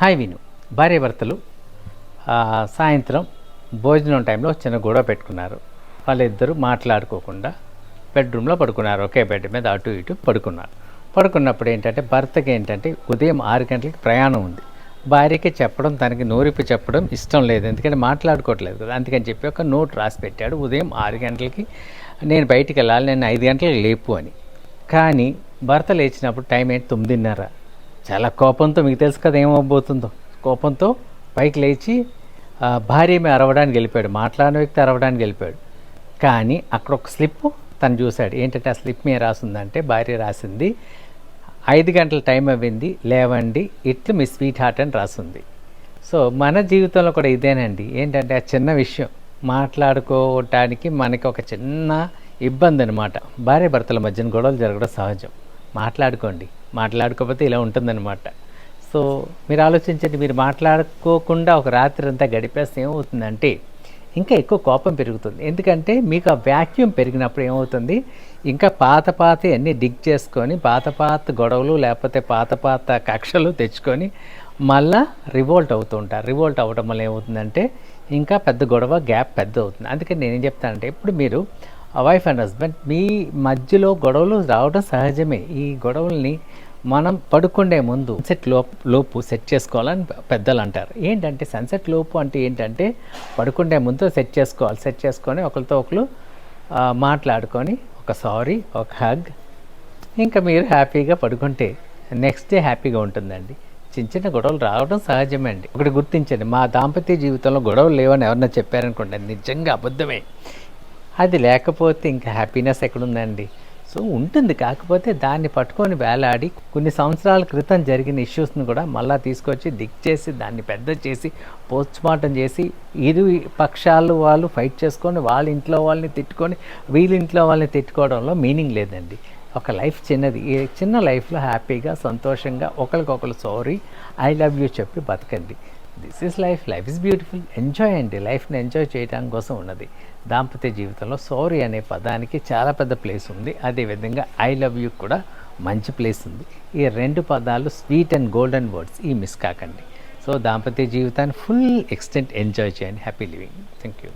Hi విను. భార్యాభర్తలు సాయంత్రం భోజనం టైంలో చిన్న గొడవ పెట్టుకున్నారు. వాళ్ళిద్దరూ మాట్లాడుకోకుండా బెడ్రూమ్లో పడుకున్నారు. ఒకే బెడ్ మీద అటు ఇటు పడుకున్నారు. పడుకున్నప్పుడు ఏంటంటే భర్తకి ఏంటంటే ఉదయం 6 గంటలకి ప్రయాణం ఉంది. భార్యకి చెప్పడం, తనకి నోరిప్పి చెప్పడం ఇష్టం లేదు, ఎందుకంటే మాట్లాడుకోవట్లేదు కదా. అందుకని చెప్పి ఒక నోట్ రాసి పెట్టాడు. ఉదయం 6 గంటలకి నేను బయటికి వెళ్ళాలి, నేను 5 గంటలకు లేపు అని. కానీ భర్త లేచినప్పుడు టైం ఏంటి 9:30. చాలా కోపంతో, మీకు తెలుసు కదా ఏమవబోతుందో, కోపంతో పైకి లేచి భార్య మీద అరవడానికి వెళ్ళిపోయాడు. మాట్లాడిన వ్యక్తి అరవడానికి వెళ్ళిపోయాడు. కానీ అక్కడ ఒక స్లిప్ తను చూశాడు. ఏంటంటే ఆ స్లిప్ మీద రాసిందంటే, భార్య రాసింది 5 గంటల టైం అవ్వింది, లేవండి, ఇట్లు మీ స్వీట్ హార్ట్ అని రాసింది. సో మన జీవితంలో కూడా ఇదేనండి. ఏంటంటే ఆ చిన్న విషయం మాట్లాడుకోవటానికి మనకి ఒక చిన్న ఇబ్బంది అనమాట. భార్య భర్తల మధ్యన గొడవలు జరగడం సహజం. మాట్లాడుకోండి, మాట్లాడుకోకపోతే ఇలా ఉంటుందన్నమాట. సో మీరు ఆలోచించండి, మీరు మాట్లాడుకోకుండా ఒక రాత్రి అంతా గడిపేస్తే ఏమవుతుందంటే ఇంకా ఎక్కువ కోపం పెరుగుతుంది. ఎందుకంటే మీకు ఆ వ్యాక్యూమ్ పెరిగినప్పుడు ఏమవుతుంది, ఇంకా పాత అన్నీ డిగ్ చేసుకొని పాత గొడవలు లేకపోతే పాత కక్షలు తెచ్చుకొని మళ్ళా రివోల్ట్ అవుతూ ఉంటారు. రివోల్ట్ అవ్వడం వల్ల ఏమవుతుందంటే ఇంకా పెద్ద గొడవ, గ్యాప్ పెద్ద అవుతుంది. అందుకని నేనేం చెప్తానంటే, ఇప్పుడు మీరు వైఫ్ అండ్ హస్బెండ్ మీ మధ్యలో గొడవలు రావడం సహజమే. ఈ గొడవల్ని మనం పడుకునే ముందు సన్సెట్ లోపు సెట్ చేసుకోవాలని పెద్దలు అంటారు. ఏంటంటే సన్సెట్ లోపు అంటే ఏంటంటే పడుకునే ముందు సెట్ చేసుకోవాలి. సెట్ చేసుకొని ఒకరితో ఒకరు మాట్లాడుకొని ఒక సారీ, ఒక హగ్, ఇంకా మీరు హ్యాపీగా పడుకుంటే నెక్స్ట్ డే హ్యాపీగా ఉంటుందండి. చిన్న గొడవలు రావడం సహజమే అండి. ఒకటి గుర్తించండి, మా దాంపత్య జీవితంలో గొడవలు లేవని ఎవరన్నా చెప్పారనుకోండి, నిజంగా అబద్ధమే. అది లేకపోతే ఇంకా హ్యాపీనెస్ ఎక్కడుందండి? సో ఉంటుంది, కాకపోతే దాన్ని పట్టుకొని వేలాడి కొన్ని సంవత్సరాల క్రితం జరిగిన ఇష్యూస్ని కూడా మళ్ళీ తీసుకొచ్చి డిగ్ చేసి దాన్ని పెద్ద చేసి పోస్ట్మార్టం చేసి ఇరు పక్షాలు వాళ్ళు ఫైట్ చేసుకొని వాళ్ళ ఇంట్లో వాళ్ళని తిట్టుకొని వీళ్ళ ఇంట్లో వాళ్ళని తిట్టుకోవడంలో మీనింగ్ లేదండి. ఒక లైఫ్ చిన్నది. ఈ చిన్న లైఫ్లో హ్యాపీగా సంతోషంగా ఒకరికొకరు సారీ, ఐ లవ్ యూ చెప్పి బతకండి. This is life. Life is beautiful. Enjoy అండి. లైఫ్ని ఎంజాయ్ చేయడం కోసం ఉన్నది. దాంపత్య జీవితంలో సారీ అనే పదానికి చాలా పెద్ద ప్లేస్ ఉంది. అదేవిధంగా ఐ లవ్ యూ కూడా మంచి ప్లేస్ ఉంది. ఈ 2 పదాలు స్వీట్ అండ్ గోల్డెన్ వర్డ్స్. ఈ మిస్ కాకండి. సో దాంపత్య జీవితాన్ని ఫుల్ ఎక్స్టెంట్ ఎంజాయ్ చేయండి. Happy living. Thank you.